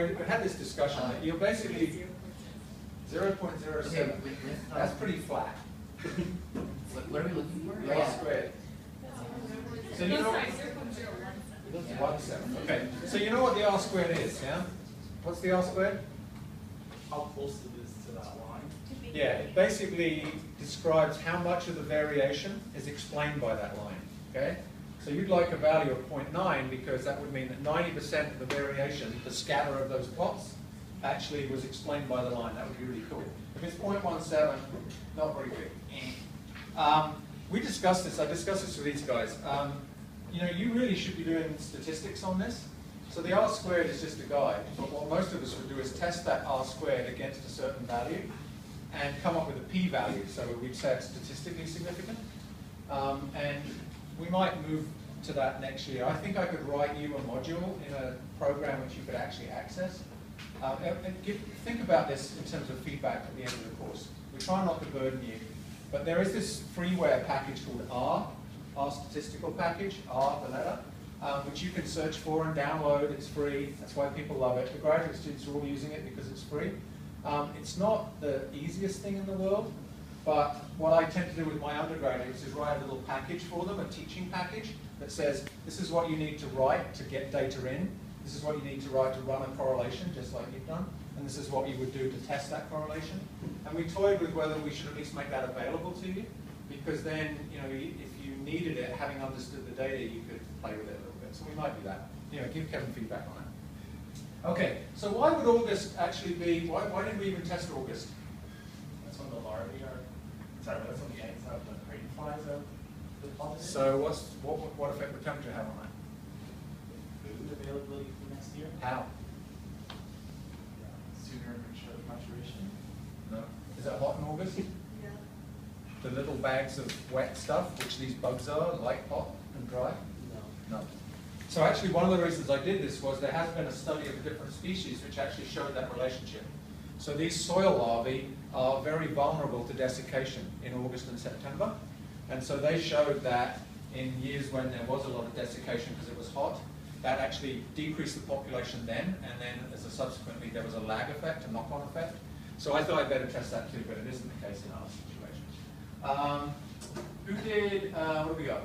we had this discussion that you're basically 0.07. That's pretty flat. What are we looking for? The R squared. So you know, 1/7. Okay. So you know what the R squared is, yeah? What's the R squared? How close it is to that line? Yeah, it basically describes how much of the variation is explained by that line. Okay? So you'd like a value of 0.9 because that would mean that 90% of the variation, the scatter of those plots, actually was explained by the line. That would be really cool. If it's 0.17, not very big. We discussed this. I discussed this with these guys. You know, you really should be doing statistics on this. So the R squared is just a guide, but what most of us would do is test that R squared against a certain value and come up with a p-value. So we'd say it's statistically significant. And we might move to that next year. I think I could write you a module in a program which you could actually access. Think about this in terms of feedback at the end of the course. We try not to burden you, but there is this freeware package called R statistical package, R the letter, which you can search for and download. It's free. That's why people love it. The graduate students are all using it because it's free. It's not the easiest thing in the world, but what I tend to do with my undergraduates is write a little package for them, a teaching package that says, this is what you need to write to get data in. This is what you need to write to run a correlation, just like you've done. And this is what you would do to test that correlation. And we toyed with whether we should at least make that available to you, because then, you know, if you needed it, having understood the data, you could play with it a little bit. So we might do that. You know, give Kevin feedback on it. Okay, so why would August actually be, why did we even test August? That's when the larvae are, sorry, that's when the eggs have the crate flies out the deposit. So what effect would temperature have on that? Food availability for next year? How? Sooner maturation? No. Is it hot in August? Yeah. The little bags of wet stuff, which these bugs are, like hot and dry? No. No. So actually one of the reasons I did this was there has been a study of different species which actually showed that relationship. So these soil larvae are very vulnerable to desiccation in August and September. And so they showed that in years when there was a lot of desiccation because it was hot, that actually decreased the population then, and then as a subsequently there was a lag effect, a knock-on effect. So I thought I'd better test that too, but it isn't the case in our situation. Who did, what have we got?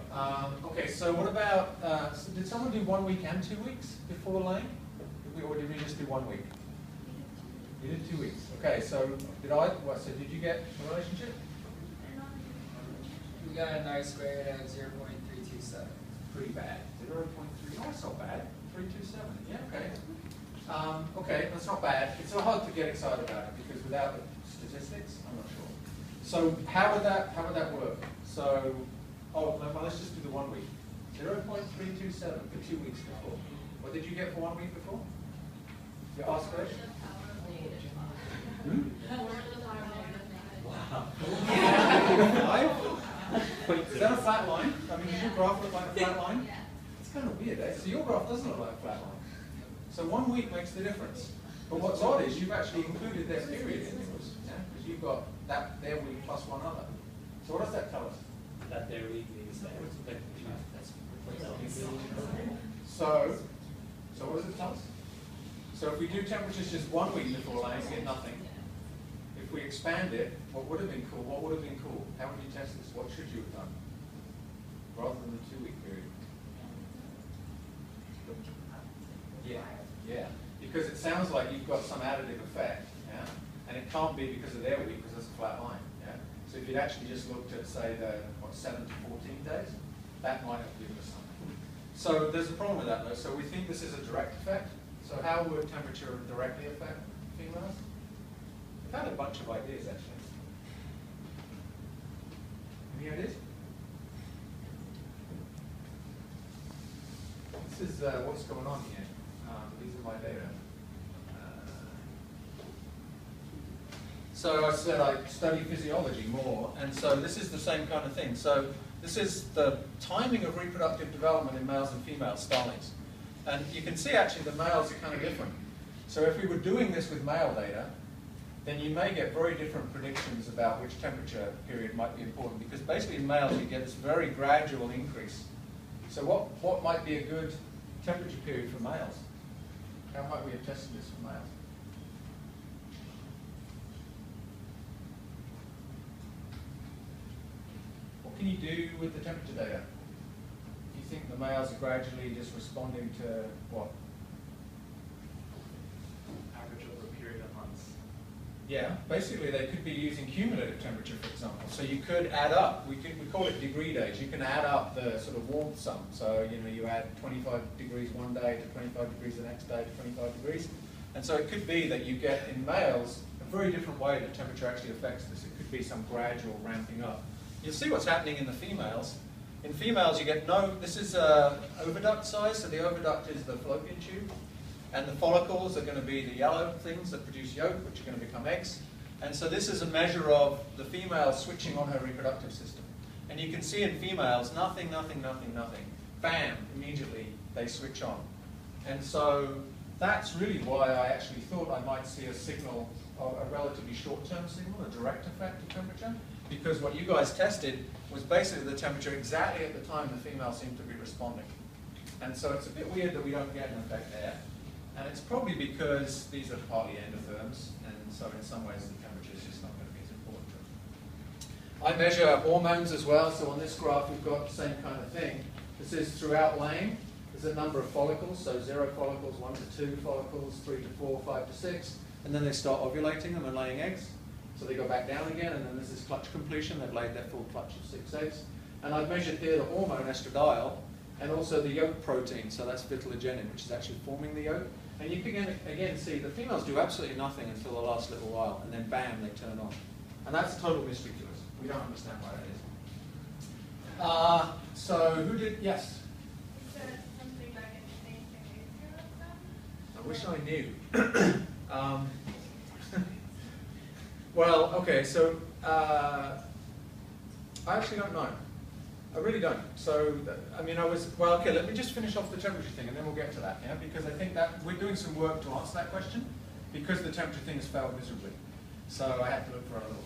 Okay, so what about, so did someone do 1 week and 2 weeks before laying? Or did we just do 1 week? You did 2 weeks. Okay, so did you get a relationship? We got an R squared of 0.327. Pretty bad. 0.3, oh, that's not bad. 327, yeah, okay. Okay, that's not bad. It's so hard to get excited about it because without the statistics, I'm not sure. So how would that work? So, well, let's just do the 1 week. 0.327 for 2 weeks before. What did you get for 1 week before? Your R squared? Wow. Is that a flat line? I mean, does your graph look like a flat line? Yeah. It's kind of weird, eh? So your graph doesn't look like a flat line. So 1 week makes the difference. But what's odd is you've actually included their period in yours, yeah? Because you've got their week plus one other. So what does that tell us? That their week means that. So what does it tell us? So if we do temperatures just 1 week before laying, we get nothing. If we expand it, what would have been cool? What would have been cool? How would you test this? What should you have done? Rather than the 2 week period. Yeah. Because it sounds like you've got some additive effect, yeah? And it can't be because of their week, because it's a flat line, yeah? So if you'd actually just looked at, say, the, 7 to 14 days, that might have given us something. So there's a problem with that, though. So we think this is a direct effect. So how would temperature directly affect females? We've had a bunch of ideas, actually. Any ideas? This is what's going on here. These are my data. So I said I study physiology more, and so this is the same kind of thing. So this is the timing of reproductive development in males and females, starlings. And you can see actually the males are kind of different. So if we were doing this with male data, then you may get very different predictions about which temperature period might be important, because basically in males you get this very gradual increase. So what might be a good temperature period for males? How might we have tested this for males? What can you do with the temperature data? Do you think the males are gradually just responding to what? Average over a period of months. Yeah, basically they could be using cumulative temperature, for example. So you could add up, we call it degree days. You can add up the sort of warmth sum. So, you know, you add 25 degrees one day to 25 degrees the next day to 25 degrees. And so it could be that you get in males a very different way that temperature actually affects this. It could be some gradual ramping up. You'll see what's happening in the females. In females you get this is oviduct size, so the oviduct is the fallopian tube. And the follicles are going to be the yellow things that produce yolk, which are going to become eggs. And so this is a measure of the female switching on her reproductive system. And you can see in females, nothing, nothing, nothing, nothing. Bam, immediately they switch on. And so that's really why I actually thought I might see a signal, a relatively short-term signal, a direct effect of temperature. Because what you guys tested was basically the temperature exactly at the time the female seemed to be responding. And so it's a bit weird that we don't get an effect there. And it's probably because these are partly endotherms, and so in some ways the temperature is just not going to be as important to them. I measure hormones as well, so on this graph we've got the same kind of thing. This is throughout laying. There's a number of follicles, so 0 follicles, 1 to 2 follicles, 3 to 4, 5 to 6, and then they start ovulating them and laying eggs. So they go back down again, and then there's this clutch completion. They've laid their full clutch of 6 eggs. And I've measured here the hormone estradiol, and also the yolk protein, so that's vitellogenin, which is actually forming the yolk. And you can again see the females do absolutely nothing until the last little while, and then bam, they turn on. And that's a total mystery to us. We don't understand why that is. So who did, yes? Is there something like an behavior of them? I wish I knew. Well, okay, so I actually don't know. I really don't. So, I mean, well, okay, let me just finish off the temperature thing and then we'll get to that, yeah? Because I think that we're doing some work to answer that question because the temperature thing has failed miserably. So I have to look for a little